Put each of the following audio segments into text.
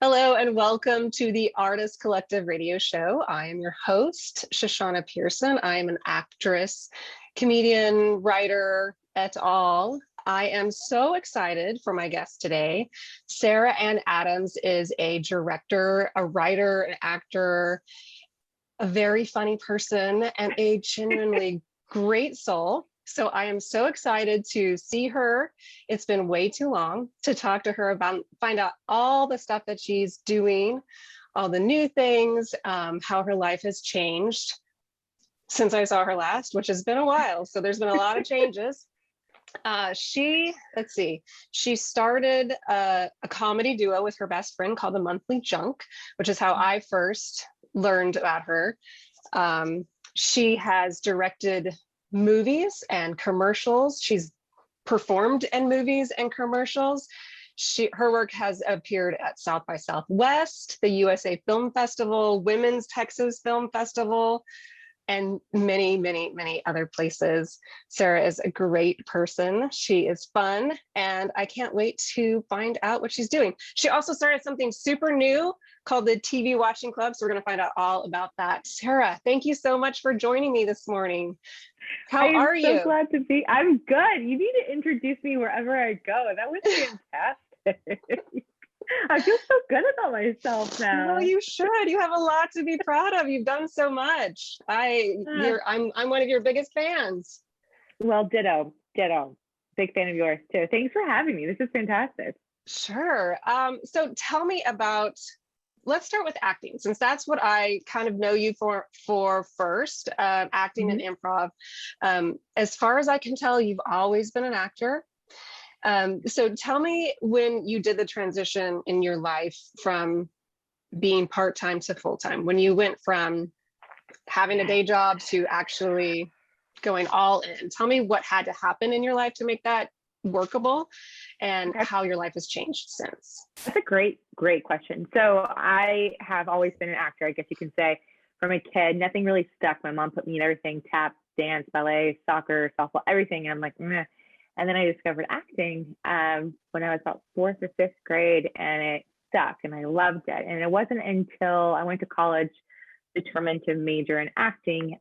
Hello and welcome to the Artist Collective radio show. I am your host, Shashana Pearson. I am an actress, comedian, writer, et al. I am so excited for my guest today. Sarah Ann Adams is a director, a writer, an actor, a very funny person, and a genuinely great soul. So I am so excited to see her. It's been way too long to talk to her about, find out all the stuff that she's doing, all the new things, how her life has changed since I saw her last, which has been a while. So there's been a lot of changes. She started a comedy duo with her best friend called the Monthly Junk, which is how I first learned about her. She has directed movies and commercials. She's performed in movies and commercials. Her work has appeared at South by Southwest, the USA Film Festival, Women's Texas Film Festival, and many, many, many other places. Sarah is a great person. She is fun, and I can't wait to find out what she's doing. She also started something super new called the TV Watching Club, so we're going to find out all about that. Sarah, thank you so much for joining me this morning. How are you? I'm so glad to be. I'm good. You need to introduce me wherever I go. That was fantastic. I feel so good about myself now. Well, you should. You have a lot to be proud of. You've done so much. I'm one of your biggest fans. Well, ditto. Big fan of yours too. Thanks for having me. This is fantastic. Sure. So tell me about. Let's start with acting, since that's what I kind of know you for first, acting and improv. As far as I can tell, you've always been an actor. So tell me when you did the transition in your life from being part-time to full-time, when you went from having a day job to actually going all in. Tell me what had to happen in your life to make that workable and how your life has changed since. That's a great question. So I have always been an actor, I guess you can say, from a kid. Nothing really stuck. My mom put me in everything: tap, dance, ballet, soccer, softball, everything. And I'm like, meh. And then I discovered acting when I was about 4th or 5th grade, and it stuck and I loved it. And it wasn't until I went to college determined to major in acting.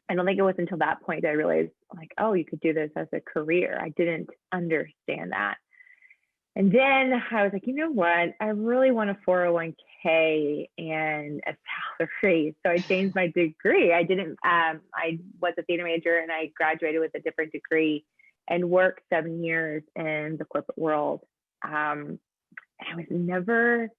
I don't think it was until that point that I realized, like, oh, you could do this as a career. I didn't understand that. And then I was like, you know what? I really want a 401k and a salary. So I changed my degree. I was a theater major and I graduated with a different degree and worked 7 years in the corporate world. I was never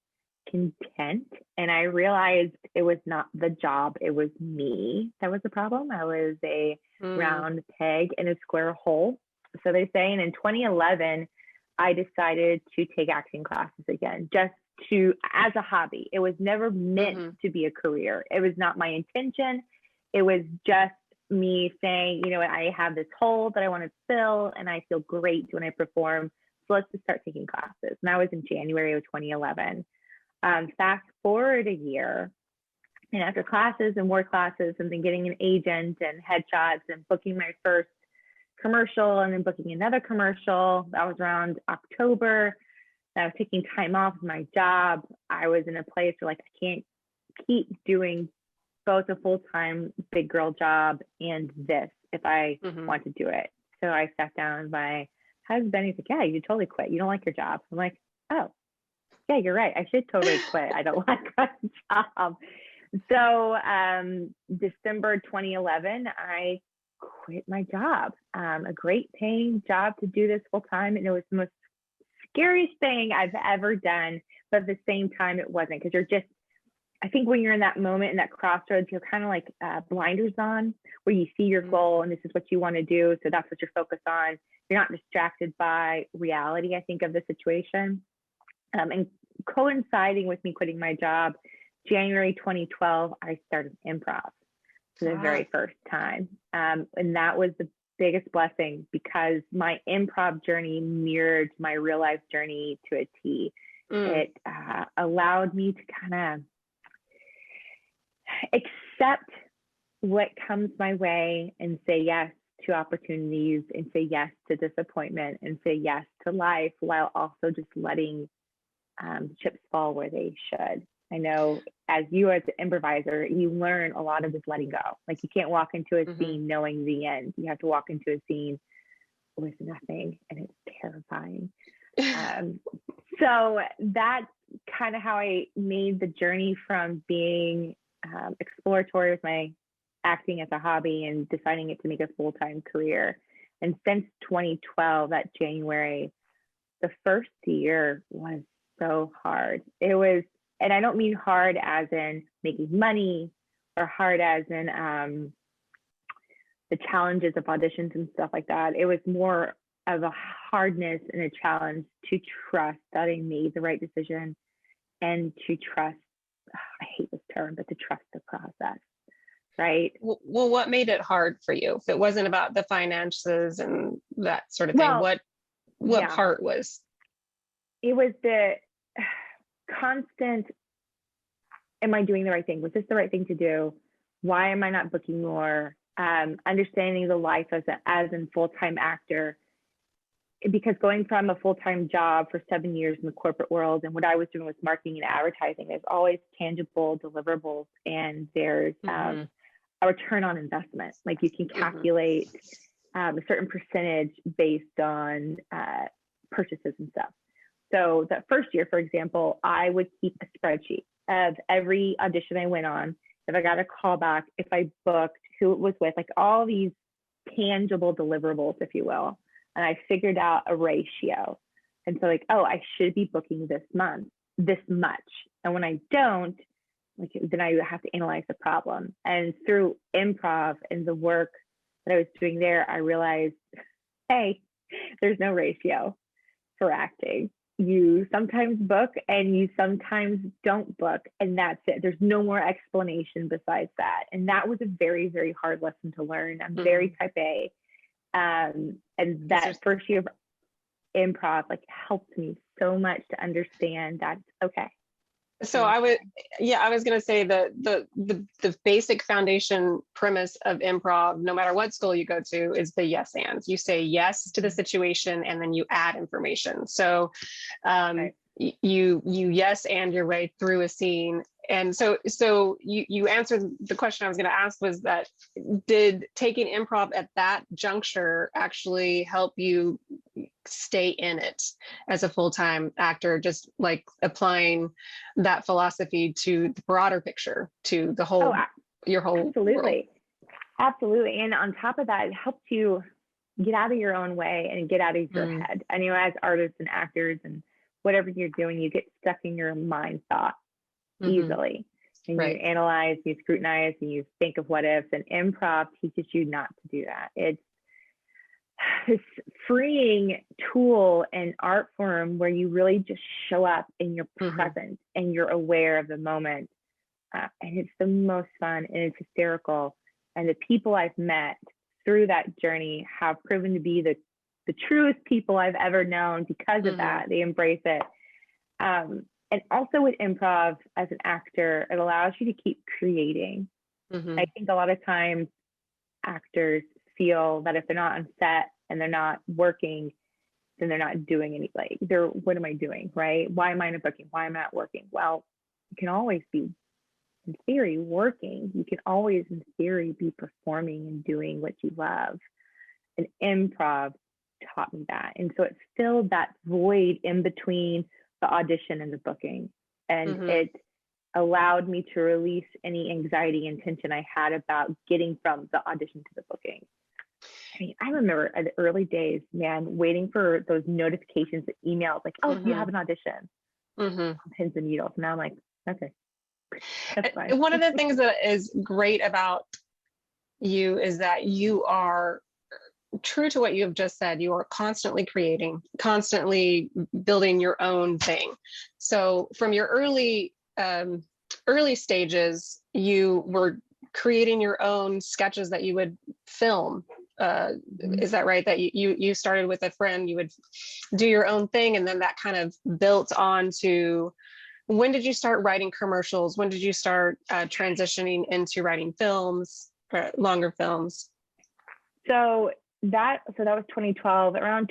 content. And I realized it was not the job, it was me that was the problem. I was a round peg in a square hole, so they say. And in 2011, I decided to take acting classes again, just as a hobby. It was never meant to be a career. It was not my intention. It was just me saying, you know, I have this hole that I want to fill and I feel great when I perform. So let's just start taking classes. And that was in January of 2011. Fast forward a year, and after classes and more classes, and then getting an agent and headshots and booking my first commercial and then booking another commercial. That was around October. I was taking time off my job. I was in a place where, like, I can't keep doing both a full-time big girl job and this if I want to do it. So I sat down with my husband. He's like, yeah, you totally quit. You don't like your job. I'm like, oh, yeah, you're right. I should totally quit. I don't like my job. So December 2011, I quit my job, a great paying job to do this full time. And it was the most scariest thing I've ever done. But at the same time, it wasn't, because I think when you're in that moment, in that crossroads, you're kind of like blinders on, where you see your goal and this is what you want to do. So that's what you're focused on. You're not distracted by reality, I think, of the situation. And coinciding with me quitting my job, January 2012, I started improv for the very first time. And that was the biggest blessing, because my improv journey mirrored my real life journey to a T. It allowed me to kind of accept what comes my way and say yes to opportunities and say yes to disappointment and say yes to life, while also just letting chips fall where they should. I know as you as an improviser, you learn a lot of this letting go. Like you can't walk into a scene knowing the end. You have to walk into a scene with nothing, and it's terrifying. So that's kind of how I made the journey from being exploratory with my acting as a hobby and deciding it to make a full-time career. And since 2012, that January, the first year was so hard. It was, and I don't mean hard as in making money or hard as in the challenges of auditions and stuff like that. It was more of a hardness and a challenge to trust that I made the right decision and to trust, I hate this term, but to trust the process, right? Well, what made it hard for you? If it wasn't about the finances and that sort of thing, Well, what part was? It was the constant, am I doing the right thing? Was this the right thing to do? Why am I not booking more? Understanding the life as a full-time actor, because going from a full-time job for 7 years in the corporate world and what I was doing was marketing and advertising, there's always tangible deliverables and there's a return on investment. Like you can calculate a certain percentage based on purchases and stuff. So that first year, for example, I would keep a spreadsheet of every audition I went on, if I got a call back, if I booked, who it was with, like all these tangible deliverables, if you will. And I figured out a ratio. And so like, oh, I should be booking this month, this much. And when I don't, like, then I have to analyze the problem. And through improv and the work that I was doing there, I realized, hey, there's no ratio for acting. You sometimes book and you sometimes don't book, and that's it. There's no more explanation besides that. And that was a very, very hard lesson to learn. I'm very type A. And that first year of improv like helped me so much to understand that's okay. So I was going to say the basic foundation premise of improv, no matter what school you go to, is the yes and. You say yes to the situation and then you add information. So you yes and your way through a scene. And so you answered the question I was going to ask, was that did taking improv at that juncture actually help you stay in it as a full-time actor, just like applying that philosophy to the broader picture, to the whole, your whole absolutely world? Absolutely. And on top of that, it helps you get out of your own way and get out of your head. I know as artists and actors and whatever you're doing, you get stuck in your mind thought easily. And you analyze, you scrutinize, and you think of what ifs, and improv teaches you not to do that. It's this freeing tool and art form where you really just show up in your present and you're aware of the moment. And it's the most fun and it's hysterical. And the people I've met through that journey have proven to be the truest people I've ever known because of that. They embrace it. And also with improv as an actor, it allows you to keep creating. I think a lot of times actors feel that if they're not on set and they're not working, then they're not doing any, like, what am I doing, right? Why am I not booking? Why am I not working? Well, you can always be, in theory, working. You can always, in theory, be performing and doing what you love. And improv taught me that. And so it filled that void in between the audition and the booking. And it allowed me to release any anxiety and tension I had about getting from the audition to the booking. I mean, I remember in the early days, man, waiting for those notifications, emails, like, oh, you have an audition. Pins and needles. Now I'm like, okay, that's fine. One of the things that is great about you is that you are true to what you have just said. You are constantly creating, constantly building your own thing. So from your early stages, you were creating your own sketches that you would film. Is that right? That you started with a friend, you would do your own thing, and then that kind of built on to, when did you start writing commercials? When did you start transitioning into writing films, longer films? So that was 2012. Around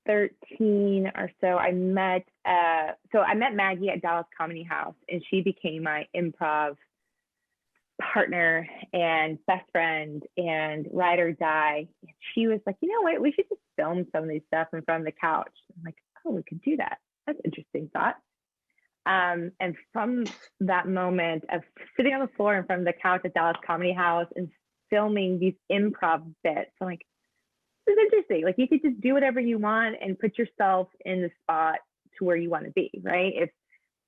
13 or so, I met Maggie at Dallas Comedy House, and she became my improv partner and best friend and ride or die. And she was like, you know what, we should just film some of these stuff in front of the couch. I'm like, oh, we could do that. That's an interesting thought. And from that moment of sitting on the floor in front of the couch at Dallas Comedy House and filming these improv bits, I'm like, this is interesting. Like, you could just do whatever you want and put yourself in the spot to where you want to be, right? If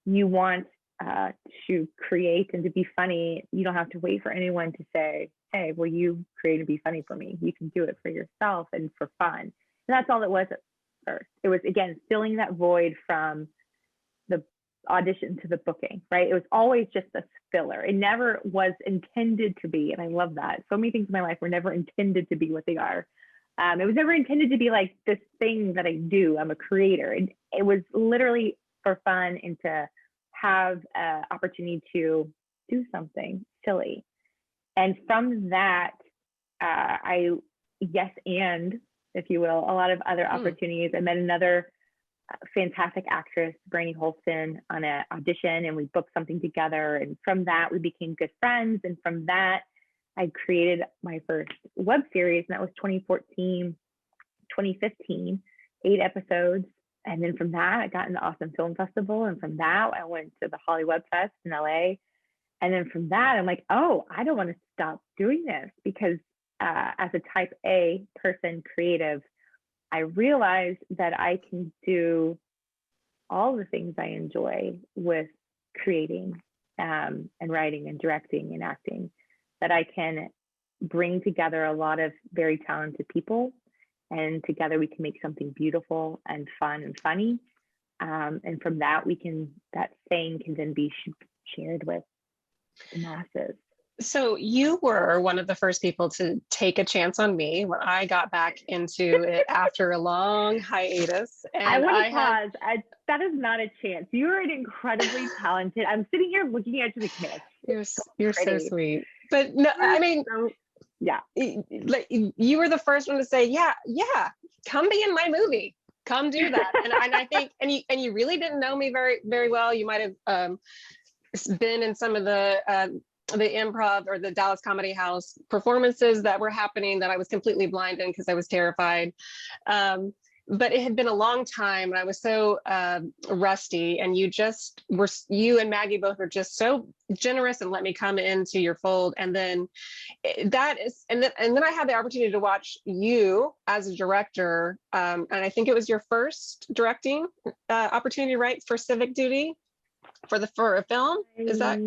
you want to create and to be funny, you don't have to wait for anyone to say, hey, will you create and be funny for me? You can do it for yourself and for fun. And that's all it was at first. It was, again, filling that void from the audition to the booking, right? It was always just a filler. It never was intended to be, and I love that. So many things in my life were never intended to be what they are. It was never intended to be like this thing that I do. I'm a creator. And it was literally for fun and to have an opportunity to do something silly. And from that, and if you will, a lot of other opportunities. I met another fantastic actress, Brandy Holston, on an audition, and we booked something together. And from that, we became good friends. And from that, I created my first web series, and that was 2014, 2015, 8 episodes. And then from that, I got into Austin Film Festival. And from that, I went to the Hollywood Fest in LA. And then from that, I'm like, oh, I don't want to stop doing this, because as a type A person, creative, I realized that I can do all the things I enjoy with creating and writing and directing and acting, that I can bring together a lot of very talented people, and together we can make something beautiful and fun and funny. And from that, that saying can then be shared with the masses. So you were one of the first people to take a chance on me when I got back into it after a long hiatus. And I want to pause. That is not a chance. You are an incredibly talented. I'm sitting here looking at you like, you're so sweet. But no, I mean, yeah, like, you were the first one to say, yeah, come be in my movie. Come do that. And I think, and you really didn't know me very, very well. You might have been in some of the improv or the Dallas Comedy House performances that were happening that I was completely blind in because I was terrified. But it had been a long time, and I was so rusty, and you and Maggie both were just so generous and let me come into your fold. And then and then I had the opportunity to watch you as a director. And I think it was your first directing opportunity, right? For Civic Duty. For a film, is that?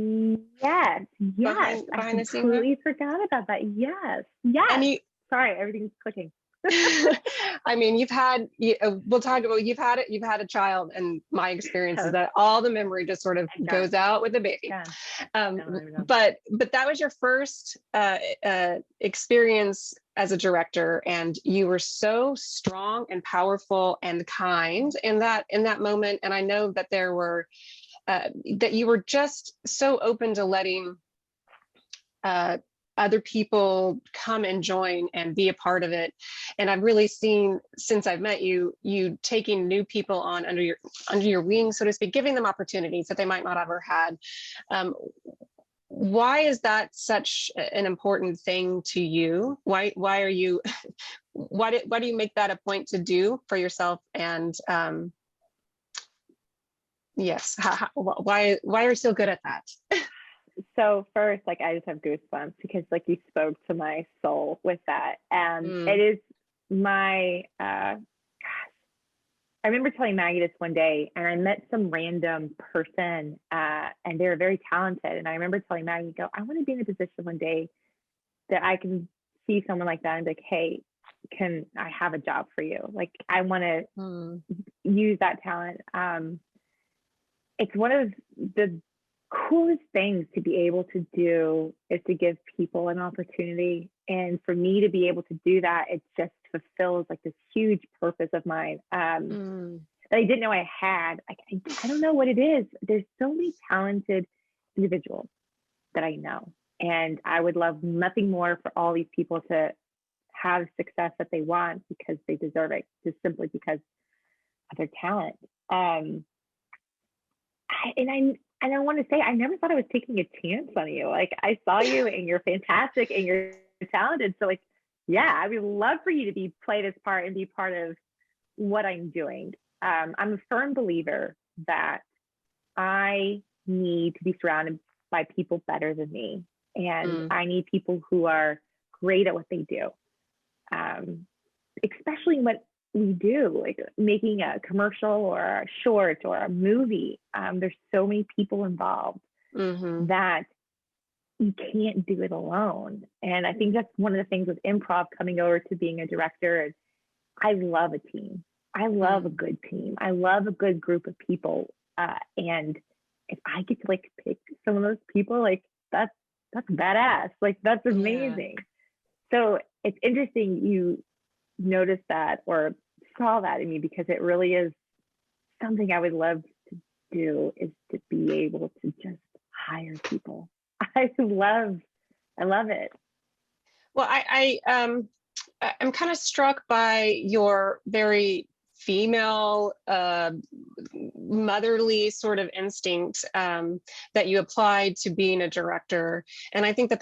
Yes. Behind I the scenes? completely forgot about that. Yes. And sorry, everything's clicking. I mean, we'll talk about, you've had a child, and my experience is that all the memory just sort of goes out with the baby. But that was your first experience as a director, and you were so strong and powerful and kind in that moment. And I know that there were that you were just so open to letting other people come and join and be a part of it. And I've really seen, since I've met you, taking new people on under your wing, so to speak, giving them opportunities that they might not have ever had. Why is that such an important thing to you? Why do you make that a point to do for yourself? And yes, why are you so good at that? So first, like, I just have goosebumps because, like, you spoke to my soul with that. It is my, I remember telling Maggie this one day, and I met some random person, and they were very talented. And I remember telling Maggie, I want to be in a position one day that I can see someone like that and be like, hey, can I have a job for you? Like, I want to use that talent. It's one of the coolest things to be able to do, is to give people an opportunity. And for me to be able to do that, it just fulfills like this huge purpose of mine that I didn't know I had. I don't know what it is. There's so many talented individuals that I know, and I would love nothing more for all these people to have success that they want, because they deserve it, just simply because other talent. I want to say, I never thought I was taking a chance on you. Like, I saw you and you're fantastic and you're talented. So like, yeah, I would love for you to play this part and be part of what I'm doing. I'm a firm believer that I need to be surrounded by people better than me. And I need people who are great at what they do. Especially what we do, like making a commercial or a short or a movie. There's so many people involved that you can't do it alone. And I think that's one of the things with improv coming over to being a director is I love a team. I love a good team. I love a good group of people. And if I get to like pick some of those people, like that's badass. Like that's amazing. Yeah. So it's interesting you noticed that or saw that in me, because it really is something I would love to do, is to be able to just hire people. I love it. Well, I'm kind of struck by your very female, motherly sort of instinct that you applied to being a director. And I think that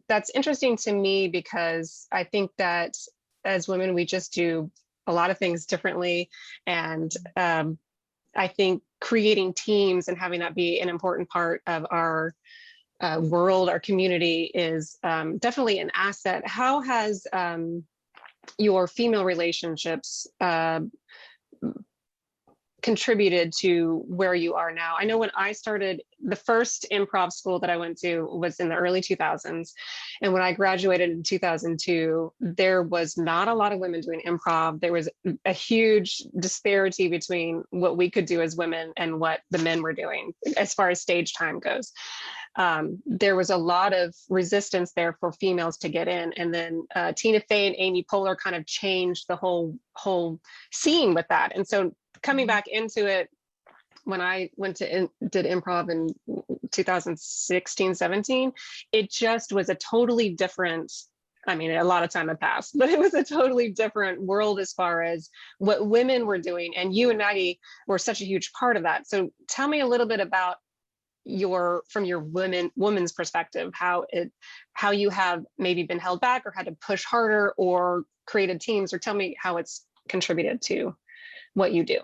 that's interesting to me, because I think that as women, we just do a lot of things differently. And I think creating teams and having that be an important part of our world, our community, is definitely an asset. How has your female relationships contributed to where you are now? I know when I started, the first improv school that I went to was in the early 2000s. And when I graduated in 2002, there was not a lot of women doing improv. There was a huge disparity between what we could do as women and what the men were doing as far as stage time goes. There was a lot of resistance there for females to get in. And then Tina Fey and Amy Poehler kind of changed the whole scene with that. And so coming back into it, when I did improv in 2016, 17, it just was a totally different, I mean, a lot of time had passed, but it was a totally different world as far as what women were doing. And you and Maggie were such a huge part of that. So tell me a little bit about from your woman's perspective, how you have maybe been held back or had to push harder or created teams, or tell me how it's contributed to what you do.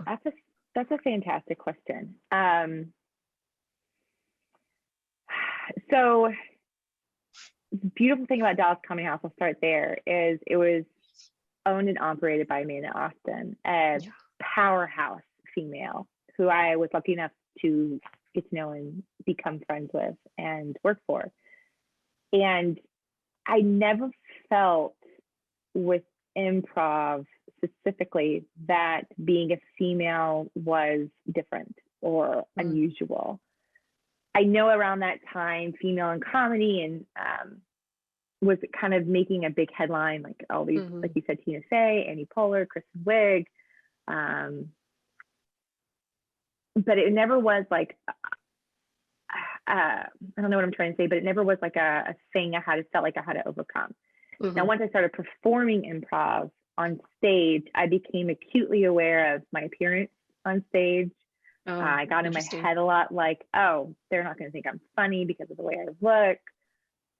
That's a fantastic question. So the beautiful thing about Dallas Comedy House, I'll start there, is it was owned and operated by Amanda Austin, a powerhouse female who I was lucky enough to get to know and become friends with and work for. And I never felt with improv specifically that being a female was different or unusual. I know around that time, female in comedy and was kind of making a big headline, like all these, like you said, Tina Fey, Amy Poehler, Kristen Wiig. But it never was like, I don't know what I'm trying to say, but it never was like a thing felt like I had to overcome. Now, once I started performing improv on stage, I became acutely aware of my appearance on stage. I got in my head a lot, like, oh, they're not going to think I'm funny because of the way I look,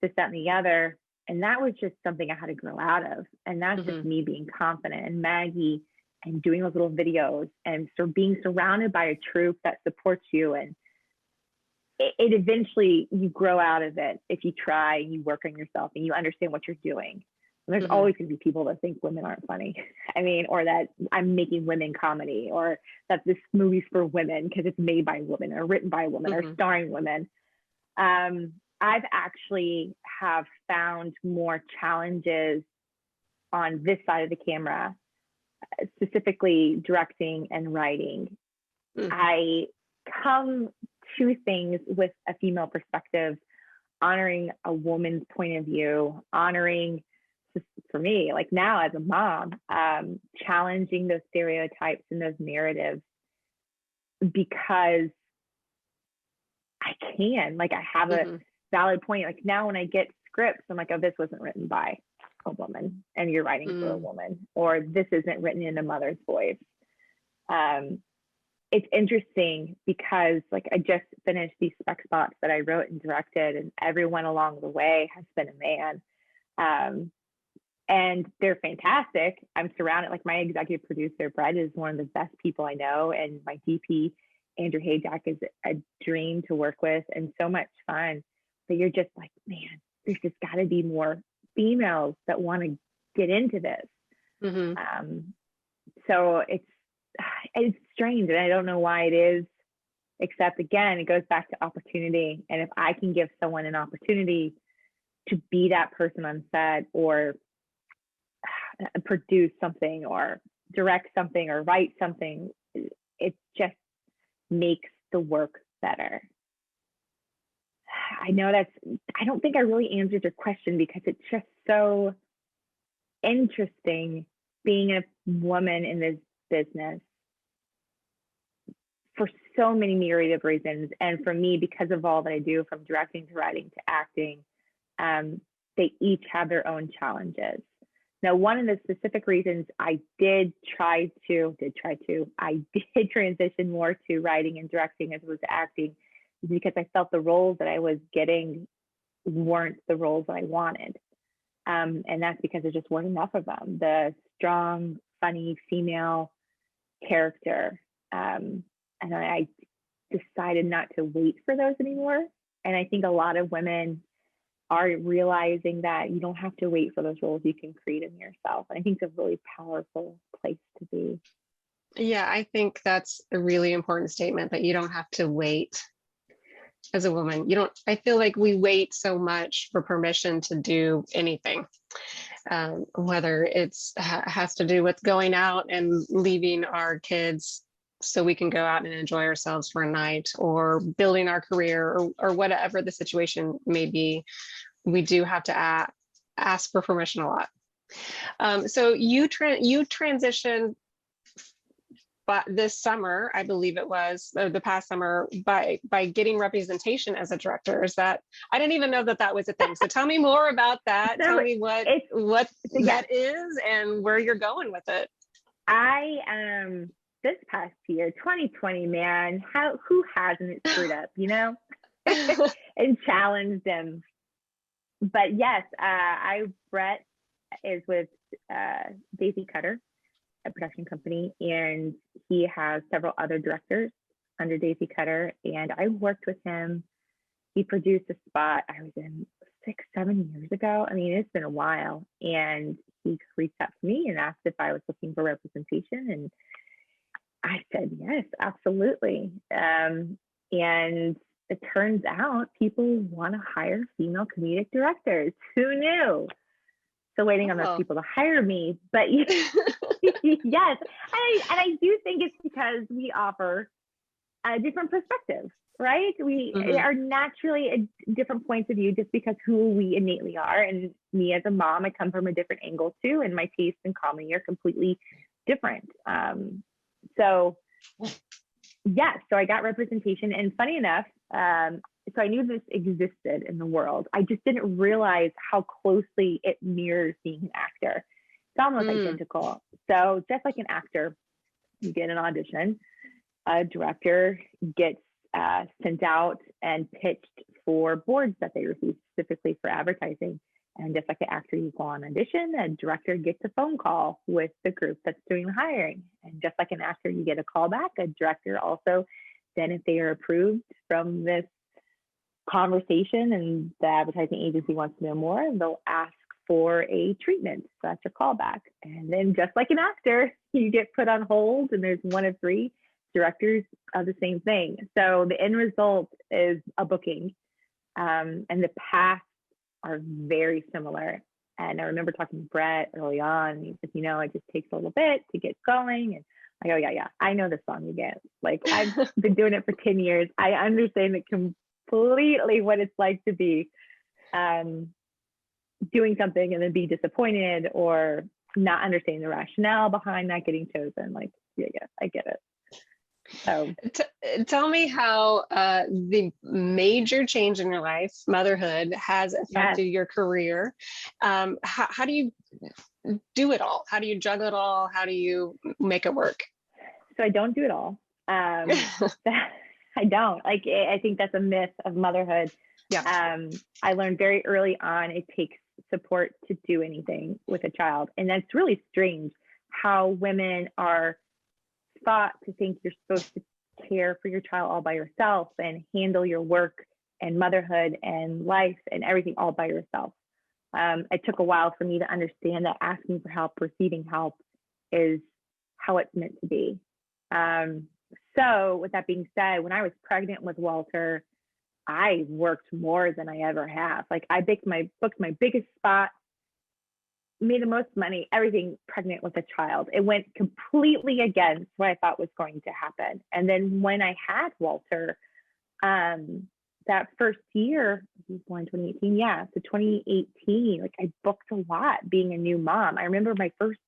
this, that, and the other. And that was just something I had to grow out of. And that's just me being confident. And Maggie, and doing those little videos, and being surrounded by a troupe that supports you. And it eventually, you grow out of it if you try and you work on yourself and you understand what you're doing. And there's always going to be people that think women aren't funny. I mean, or that I'm making women comedy, or that this movie's for women because it's made by women or written by women or starring women. I've actually have found more challenges on this side of the camera, specifically directing and writing. I come to things with a female perspective, honoring a woman's point of view, honoring, for me, like now as a mom, challenging those stereotypes and those narratives, because I can, like, I have a valid point. Like now when I get scripts, I'm like, oh, this wasn't written by a woman and you're writing for a woman, or this isn't written in a mother's voice. It's interesting because like I just finished these spec spots that I wrote and directed, and everyone along the way has been a man. And they're fantastic. I'm surrounded, like my executive producer, Brett, is one of the best people I know. And my DP, Andrew Hayjack, is a dream to work with and so much fun. But you're just like, man, there's just got to be more females that want to get into this. So it's strange, and I don't know why it is, except again, it goes back to opportunity. And if I can give someone an opportunity to be that person on set, or produce something, or direct something, or write something, it just makes the work better. I know I don't think I really answered your question, because it's just so interesting being a woman in this business for so many myriad of reasons. And for me, because of all that I do, from directing to writing to acting, they each have their own challenges. Now, one of the specific reasons I did transition more to writing and directing as opposed to acting is because I felt the roles that I was getting weren't the roles that I wanted. And that's because there just weren't enough of them. The strong, funny female character. And I decided not to wait for those anymore. And I think a lot of women are realizing that you don't have to wait for those roles, you can create them yourself. And I think it's a really powerful place to be. Yeah, I think that's a really important statement, that you don't have to wait as a woman. I feel like we wait so much for permission to do anything, whether it's has to do with going out and leaving our kids so we can go out and enjoy ourselves for a night, or building our career, or whatever the situation may be. We do have to ask for permission a lot. So you transitioned but this summer, I believe it was, the past summer, by getting representation as a director. Is that, I didn't even know that was a thing. So tell me more about that. Tell me what that is and where you're going with it. This past year, 2020, man, who hasn't screwed up, and challenged them. But yes, Brett is with Daisy Cutter, a production company, and he has several other directors under Daisy Cutter. And I worked with him. He produced a spot I was in 6-7 years ago. I mean, it's been a while. And he reached out to me and asked if I was looking for representation. And I said, yes, absolutely. And it turns out people want to hire female comedic directors. Who knew? Still waiting on those people to hire me. But yes, I do think it's because we offer a different perspective, right? We are naturally at different points of view just because who we innately are. And me as a mom, I come from a different angle too, and my tastes in comedy are completely different. So I got representation, and funny enough, so I knew this existed in the world. I just didn't realize how closely it mirrors being an actor. It's almost identical. So just like an actor, you get an audition, a director gets sent out and pitched for boards that they receive specifically for advertising. And just like an actor, you go on audition, a director gets a phone call with the group that's doing the hiring. And just like an actor, you get a call back. A director also, then if they are approved from this conversation and the advertising agency wants to know more, they'll ask for a treatment. So that's your callback. And then just like an actor, you get put on hold, and there's one of 3 directors of the same thing. So the end result is a booking. And the paths are very similar. And I remember talking to Brett early on, and he said, it just takes a little bit to get going. And I go, yeah, I know the song again. Like, I've been doing it for 10 years. I understand it completely what it's like to be doing something and then be disappointed or not understanding the rationale behind not getting chosen. Like, yeah, I get it. So tell me how the major change in your life, motherhood, has affected your career. How do you do it all? How do you juggle it all? How do you make it work? So I don't do it all. I don't like, I think that's a myth of motherhood. Yeah. I learned very early on, it takes support to do anything with a child. And that's really strange how women are thought to think you're supposed to care for your child all by yourself and handle your work and motherhood and life and everything all by yourself. It took a while for me to understand that asking for help, receiving help is how it's meant to be. So with that being said, when I was pregnant with Walter, I worked more than I ever have. Like I booked my biggest spot, made the most money, everything pregnant with a child. It went completely against what I thought was going to happen. And then when I had Walter, that first year, he was born 2018. Yeah. So 2018, like I booked a lot being a new mom. I remember my first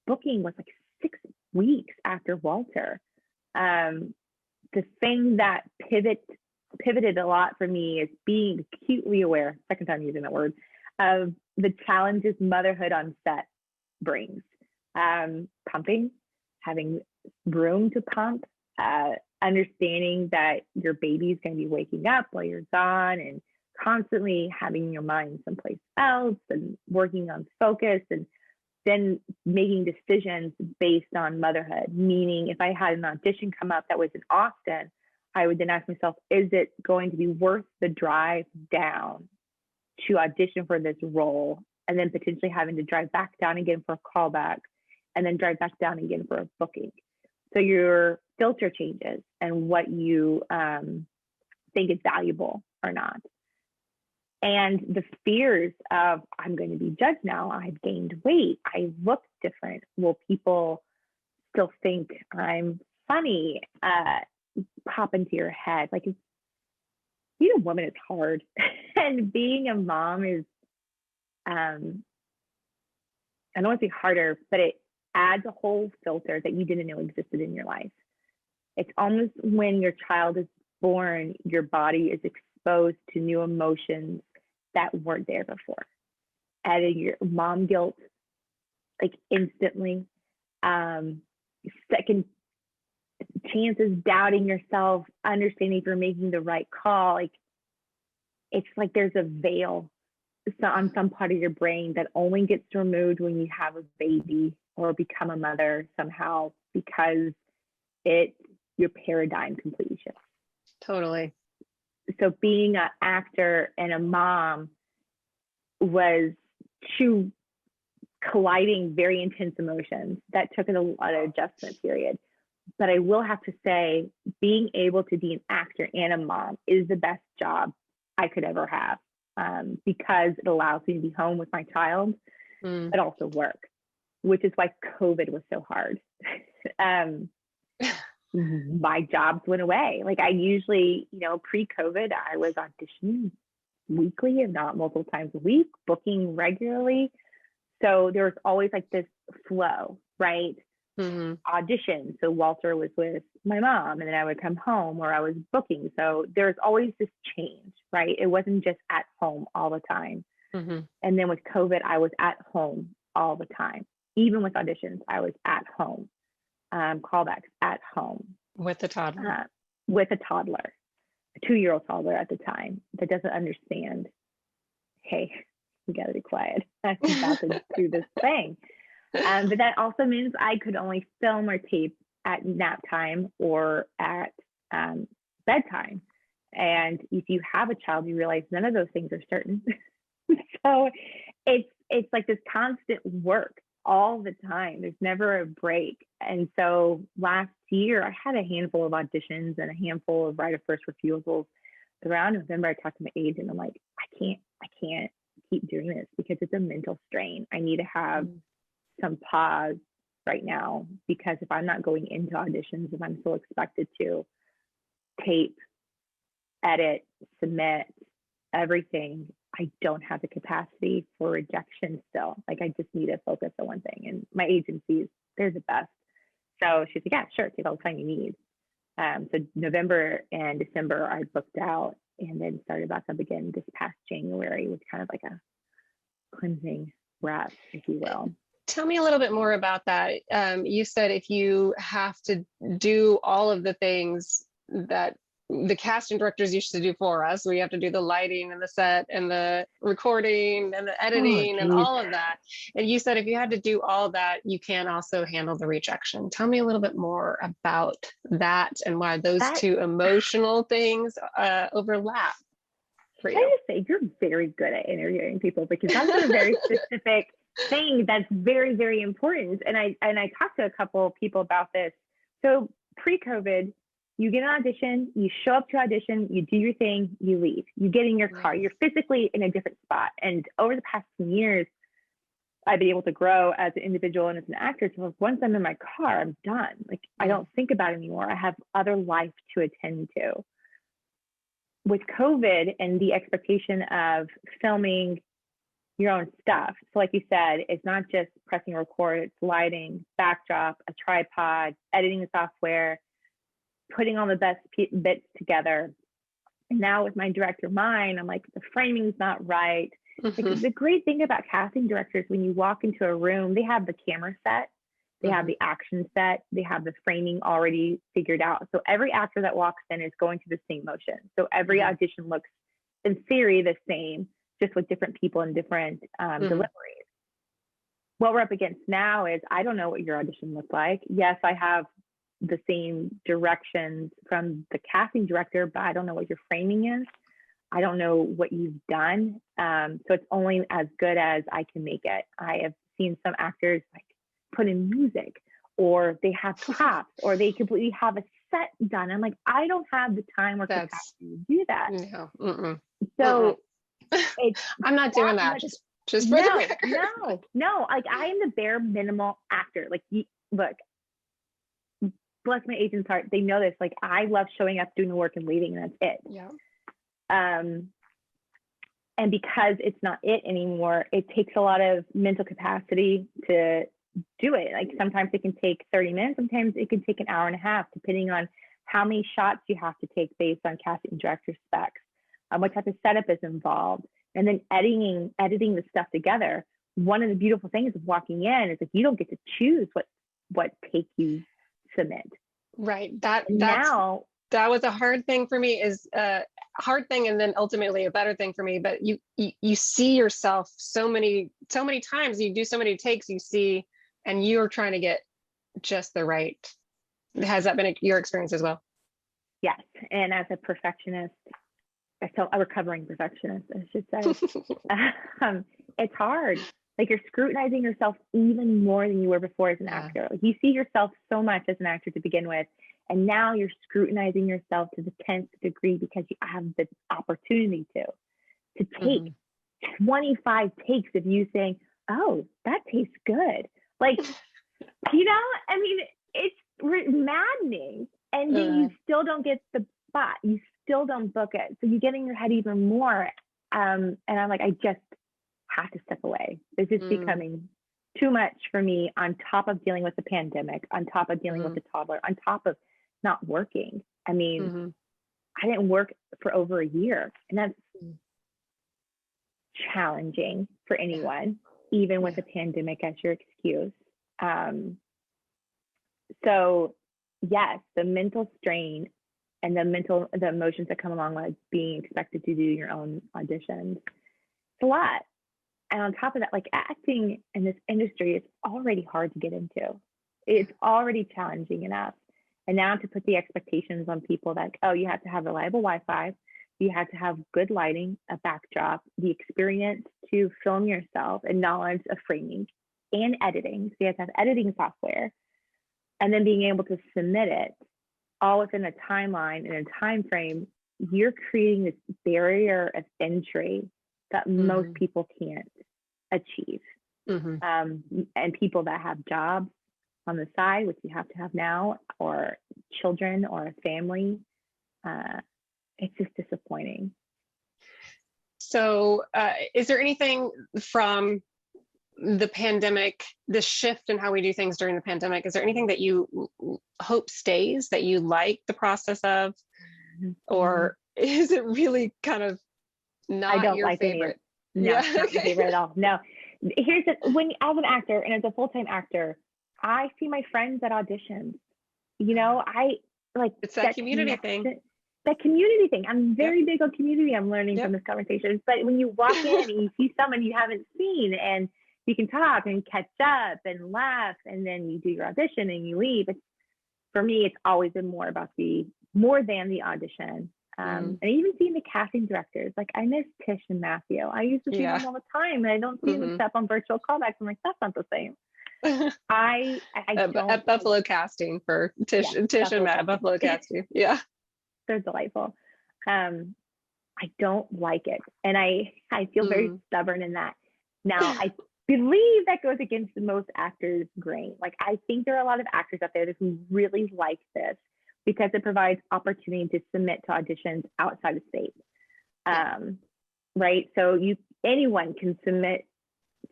booking was like 6 weeks after Walter. The thing that pivoted a lot for me is being acutely aware, second time using that word, of the challenges motherhood on set brings. Pumping, having room to pump, understanding that your baby's going to be waking up while you're gone and constantly having your mind someplace else and working on focus and then making decisions based on motherhood. Meaning if I had an audition come up that was in Austin, I would then ask myself, is it going to be worth the drive down to audition for this role and then potentially having to drive back down again for a callback and then drive back down again for a booking? So your filter changes and what you think is valuable or not. And the fears of, I'm going to be judged now, I've gained weight, I look different, will people still think I'm funny, pop into your head. Like, being a woman is hard. And being a mom is, I don't want to say harder, but it adds a whole filter that you didn't know existed in your life. It's almost when your child is born, your body is exposed to new emotions that weren't there before. Adding your mom guilt, like instantly. Second chances, doubting yourself, understanding if you're making the right call. Like, it's like there's a veil on some part of your brain that only gets removed when you have a baby or become a mother somehow, because your paradigm completely shifts. Totally. So being an actor and a mom was two colliding, very intense emotions that took a lot of adjustment period. But I will have to say, being able to be an actor and a mom is the best job I could ever have, because it allows me to be home with my child, but also work, which is why COVID was so hard. My jobs went away. Like I usually, pre-COVID, I was auditioning weekly, if not multiple times a week, booking regularly. So there was always like this flow, right? Audition. So Walter was with my mom and then I would come home, or I was booking. So there's always this change, right? It wasn't just at home all the time. And then with COVID, I was at home all the time. Even with auditions, I was at home. Callbacks at home. With a toddler. With a toddler, a 2-year-old toddler at the time that doesn't understand, hey, you gotta be quiet. I'm about to do this thing. But that also means I could only film or tape at nap time or at bedtime. And if you have a child, you realize none of those things are certain. So it's like this constant work all the time. There's never a break. And so last year, I had a handful of auditions and a handful of right of first refusals. Around November, I talked to my agent. I'm like, I can't keep doing this because it's a mental strain. I need to have some pause right now, because if I'm not going into auditions, if I'm still expected to tape, edit, submit everything, I don't have the capacity for rejection still. Like, I just need to focus on one thing. And my agencies, they're the best. So she's like, yeah, sure, take all the time you need. So November and December, I booked out and then started back up again this past January with kind of like a cleansing breath, if you will. Tell me a little bit more about that. You said if you have to do all of the things that the casting directors used to do for us, we have to do the lighting and the set and the recording and the Oh, editing and geez. all of that. And you said if you had to do all that, you can also handle the rejection. Tell me a little bit more about that and why those That, two emotional things overlap for I you. just say you're very good at interviewing people, because that's a very specific thing that's very, very important. And I talked to a couple of people about this. So pre-COVID, you get an audition, you show up to audition, you do your thing, you leave. You get in your car, you're physically in a different spot. And over the past 10 years, I've been able to grow as an individual and as an actor. So once I'm in my car, I'm done. Like, I don't think about it anymore. I have other life to attend to. With COVID and the expectation of filming your own stuff. So like you said, it's not just pressing record, it's lighting, backdrop, a tripod, editing the software, putting all the best bits together. And now with my director mind, I'm like, the framing's not right. Like, the great thing about casting directors, when you walk into a room, they have the camera set, they have the action set, they have the framing already figured out. So every actor that walks in is going through the same motion. So every audition looks, in theory, the same, just with different people and different deliveries. What we're up against now is, I don't know what your audition looked like. Yes, I have the same directions from the casting director, but I don't know what your framing is. I don't know what you've done. So it's only as good as I can make it. I have seen some actors like put in music, or they have props, or they completely have a set done. I'm like, I don't have the time or capacity to do that. No. So it's, I'm not doing that. Just for the record. No. Like, I am the bare minimal actor. Like, look, bless my agent's heart, they know this. Like, I love showing up, doing the work, and leaving, and that's it. Yeah. And because it's not it anymore, it takes a lot of mental capacity to do it. Like, sometimes it can take 30 minutes, sometimes it can take an hour and a half, depending on how many shots you have to take based on casting director specs, what type of setup is involved, and then editing the stuff together. One of the beautiful things of walking in is, like, you don't get to choose what take you submit. Right. That was a hard thing for me, is a hard thing, and then ultimately a better thing for me. But you see yourself so many times, you do so many takes, you see, and you're trying to get just the right. Has that been your experience as well? Yes. And as a perfectionist, a recovering perfectionist, I should say, it's hard. Like, you're scrutinizing yourself even more than you were before as an actor. Like, you see yourself so much as an actor to begin with, and now you're scrutinizing yourself to the 10th degree, because you have the opportunity to take 25 takes of you saying, oh, that tastes good. Like, I mean, it's maddening. And then you still don't get the spot. You still don't book it. So you get in your head even more. And I'm like, I just have to step away. This is becoming too much for me, on top of dealing with the pandemic, on top of dealing with the toddler, on top of not working. I mean, I didn't work for over a year, and that's challenging for anyone, even with a pandemic as your excuse. So yes, the mental strain and the emotions that come along with being expected to do your own auditions, it's a lot. And on top of that, like, acting in this industry is already hard to get into. It's already challenging enough. And now to put the expectations on people that, oh, you have to have reliable Wi-Fi, you have to have good lighting, a backdrop, the experience to film yourself, and knowledge of framing and editing. So you have to have editing software, and then being able to submit it all within a timeline and a time frame. You're creating this barrier of entry that most people can't achieve. And people that have jobs on the side, which you have to have now, or children or a family, it's just disappointing. So is there anything from the pandemic, the shift in how we do things during the pandemic, is there anything that you hope stays, that you like the process of, or is it really kind of not your favorite? No, not my favorite at all. No. when as an actor and as a full-time actor, I see my friends at auditions. You know, I like It's that community thing. That community thing. I'm very big on community. I'm learning from this conversation. But when you walk in and you see someone you haven't seen and you can talk and catch up and laugh, and then you do your audition and you leave. For me, it's always been more than the audition. And even seeing the casting directors, like I miss Tish and Matthew. I used to see them all the time, and I don't see them except on virtual callbacks. I'm like, that's not the same. I don't at Buffalo Casting for Tish and Matt, Buffalo Casting. Yeah. They're delightful. I don't like it. And I feel very stubborn in that. Now, I believe that goes against most actors' grain. Like, I think there are a lot of actors out there who really like this because it provides opportunity to submit to auditions outside of state. Right? So anyone can submit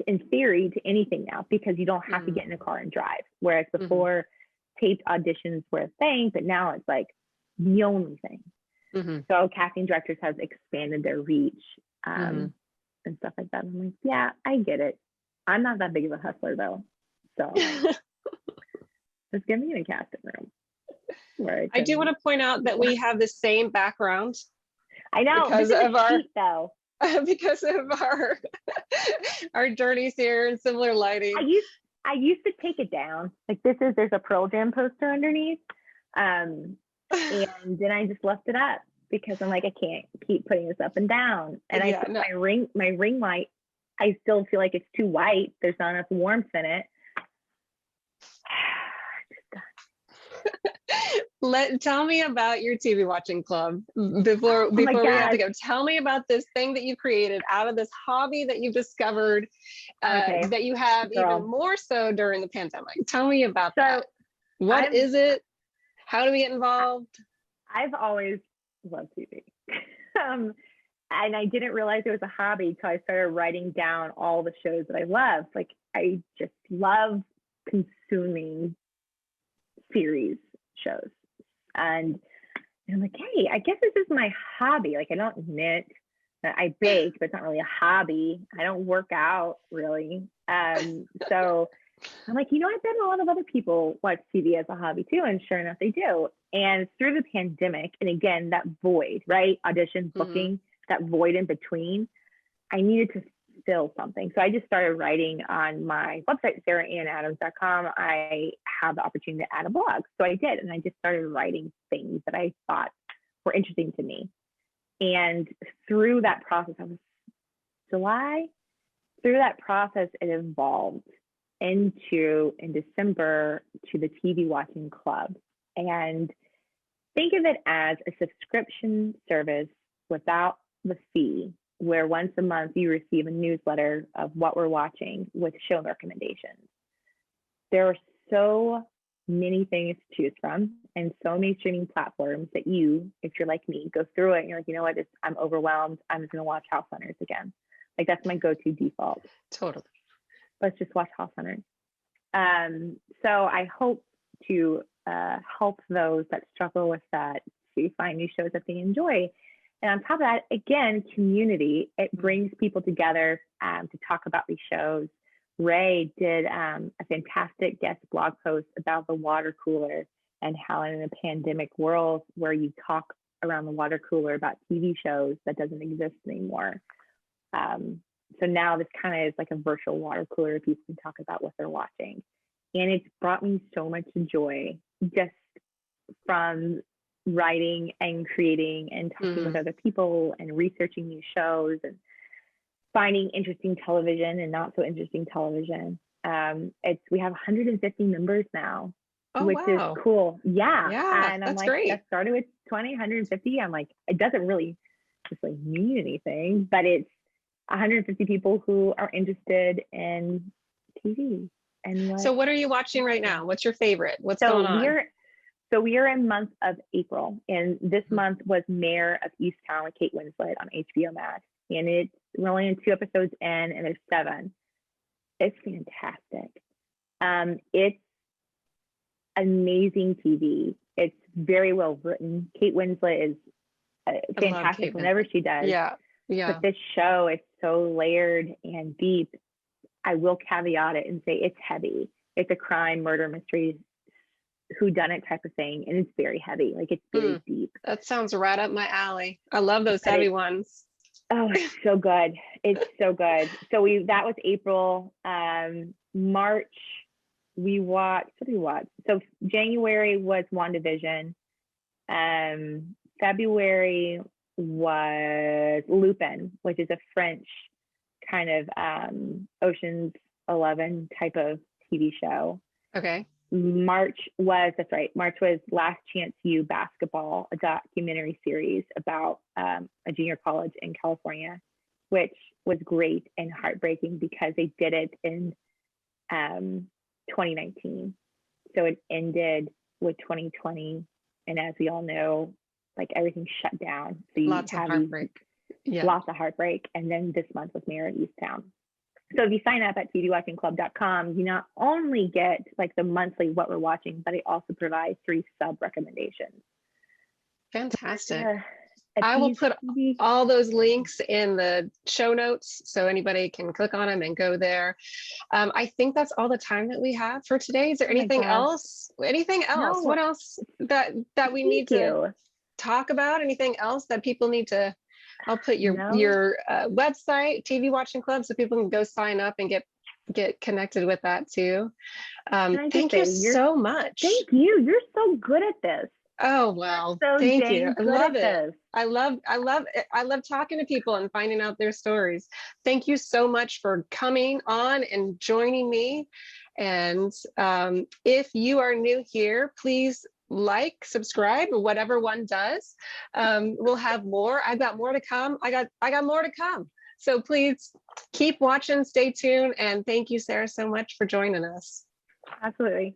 in theory to anything now because you don't have to get in a car and drive. Whereas before, taped auditions were a thing, but now it's like the only thing. So casting directors have expanded their reach and stuff like that. I'm like, yeah, I get it. I'm not that big of a hustler though. So just get me in a casting room. I do want to point out that we have the same background. I know because of our though. Because of our journeys here and similar lighting. I used to take it down. Like there's a Pearl Jam poster underneath. And then I just left it up because I'm like, I can't keep putting this up and down. And my ring light, I still feel like it's too white. There's not enough warmth in it. Tell me about your TV watching club before we have to go. Tell me about this thing that you created out of this hobby that you've discovered that you have even more so during the pandemic. Tell me about that. What is it? How do we get involved? I've always loved TV. And I didn't realize it was a hobby until I started writing down all the shows that I love. Like, I just love consuming series shows. And I'm like, hey, I guess this is my hobby. Like, I don't knit, I bake, but it's not really a hobby. I don't work out really. So I'm like, I bet a lot of other people watch TV as a hobby too. And sure enough, they do. And through the pandemic, and again, that void, right? Audition, booking, that void in between, I needed to fill something. So I just started writing on my website, sarahanadams.com. I have the opportunity to add a blog. So I did. And I just started writing things that I thought were interesting to me. And through that process, through that process, it evolved in December to the TV watching club. And think of it as a subscription service without the fee, where once a month you receive a newsletter of what we're watching with show recommendations. There are so many things to choose from and so many streaming platforms that you, if you're like me, go through it and you're like, you know what, I'm overwhelmed. I'm just going to watch House Hunters again. Like, that's my go-to default. Totally. Let's just watch House Hunters. So I hope to help those that struggle with that to find new shows that they enjoy. And on top of that, again, community. It brings people together to talk about these shows. Ray did a fantastic guest blog post about the water cooler and how in a pandemic world where you talk around the water cooler about TV shows, that doesn't exist anymore. So now this kind of is like a virtual water cooler. People can talk about what they're watching. And it's brought me so much joy just from writing and creating and talking with other people and researching new shows and finding interesting television and not so interesting television. We have 150 members now, which is cool. Yeah. And I'm like, great. That started with 20, 150. I'm like, it doesn't really just like mean anything, but it's 150 people who are interested in TV. And so what are you watching right now? What's your favorite? What's going on? We are in month of April, and this month was Mayor of Easttown with Kate Winslet on HBO Max. And we're only in 2 episodes in, and there's 7. It's fantastic. It's amazing TV. It's very well written. Kate Winslet is fantastic whenever she does. Yeah. But this show is so layered and deep. I will caveat it and say it's heavy. It's a crime, murder mystery, whodunit type of thing, and it's very heavy. Like it's very deep. That sounds right up my alley. I love those heavy ones. Oh, it's so good. It's so good. So that was April. March, what did we watch? So January was WandaVision. February was Lupin, which is a French kind of Ocean's 11 type of TV show. Okay. March was Last Chance U basketball, a documentary series about a junior college in California, which was great and heartbreaking because they did it in 2019. So it ended with 2020. And as we all know, like everything shut down. So lots of heartbreak. Yeah. Lots of heartbreak. And then this month was Mayor of Easttown. So if you sign up at tvwatchingclub.com, you not only get like the monthly what we're watching, but I also provide 3 sub recommendations. Fantastic. I will put all those links in the show notes so anybody can click on them and go there. I think that's all the time that we have for today. Is there anything else? Anything else? No. What else that we need to talk about? Anything else that people need to? I'll put your website, TV Watching Club, so people can go sign up and get connected with that too. Thank you so much. Thank you. You're so good at this. Oh, well, thank you. I love it. I love it. I love talking to people and finding out their stories. Thank you so much for coming on and joining me. And if you are new here, please like, subscribe, or whatever one does. We'll have more. I've got more to come. I got more to come. So please keep watching, stay tuned. And thank you, Sarah, so much for joining us. Absolutely.